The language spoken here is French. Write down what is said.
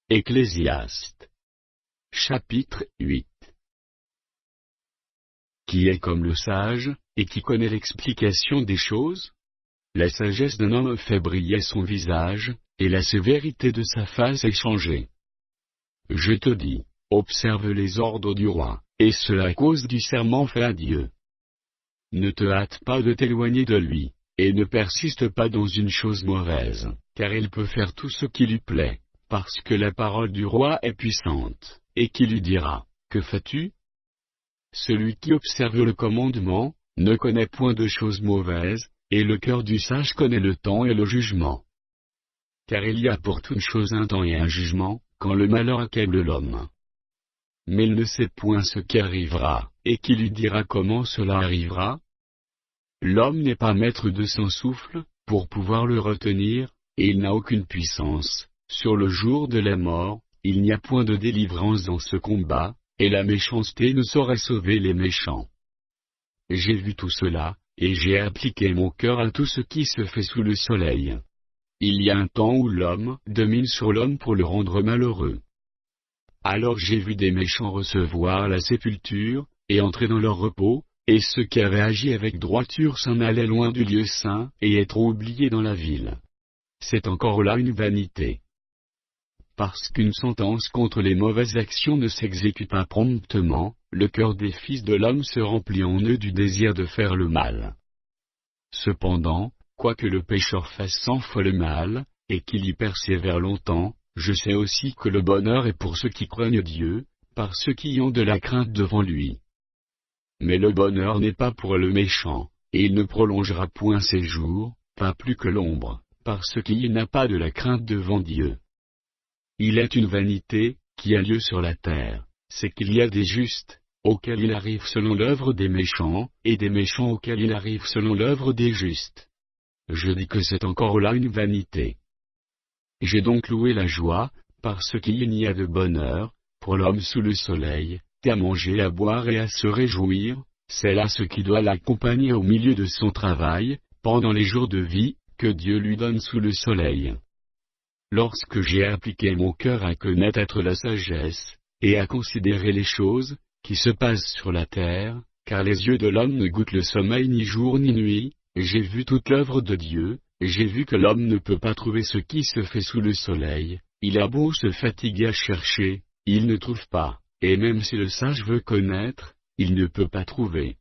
Ecclésiaste. Chapitre 8. Qui est comme le sage, et qui connaît l'explication des choses? La sagesse d'un homme fait briller son visage, et la sévérité de sa face est changée. Je te dis, observe les ordres du roi, et cela à cause du serment fait à Dieu. Ne te hâte pas de t'éloigner de lui, et ne persiste pas dans une chose mauvaise, car il peut faire tout ce qui lui plaît, parce que la parole du roi est puissante, et qui lui dira, que fais-tu? Celui qui observe le commandement, ne connaît point de choses mauvaises, et le cœur du sage connaît le temps et le jugement. Car il y a pour toute chose un temps et un jugement, quand le malheur accable l'homme. Mais il ne sait point ce qui arrivera, et qui lui dira comment cela arrivera? L'homme n'est pas maître de son souffle, pour pouvoir le retenir, et il n'a aucune puissance. Sur le jour de la mort, il n'y a point de délivrance dans ce combat, et la méchanceté ne saurait sauver les méchants. J'ai vu tout cela, et j'ai appliqué mon cœur à tout ce qui se fait sous le soleil. Il y a un temps où l'homme domine sur l'homme pour le rendre malheureux. Alors j'ai vu des méchants recevoir la sépulture, et entrer dans leur repos, et ceux qui avaient agi avec droiture s'en allaient loin du lieu saint, et être oubliés dans la ville. C'est encore là une vanité. Parce qu'une sentence contre les mauvaises actions ne s'exécute pas promptement, le cœur des fils de l'homme se remplit en eux du désir de faire le mal. Cependant, quoique le pécheur fasse 100 fois le mal, et qu'il y persévère longtemps, je sais aussi que le bonheur est pour ceux qui craignent Dieu, par ceux qui ont de la crainte devant lui. Mais le bonheur n'est pas pour le méchant, et il ne prolongera point ses jours, pas plus que l'ombre, parce qu'il n'a pas de la crainte devant Dieu. Il est une vanité, qui a lieu sur la terre, c'est qu'il y a des justes, auxquels il arrive selon l'œuvre des méchants, et des méchants auxquels il arrive selon l'œuvre des justes. Je dis que c'est encore là une vanité. J'ai donc loué la joie, parce qu'il n'y a de bonheur, pour l'homme sous le soleil, qu'à manger, à boire et à se réjouir, c'est là ce qui doit l'accompagner au milieu de son travail, pendant les jours de vie, que Dieu lui donne sous le soleil. Lorsque j'ai appliqué mon cœur à connaître la sagesse, et à considérer les choses, qui se passent sur la terre, car les yeux de l'homme ne goûtent le sommeil ni jour ni nuit, j'ai vu toute l'œuvre de Dieu, et j'ai vu que l'homme ne peut pas trouver ce qui se fait sous le soleil, il a beau se fatiguer à chercher, il ne trouve pas, et même si le sage veut connaître, il ne peut pas trouver.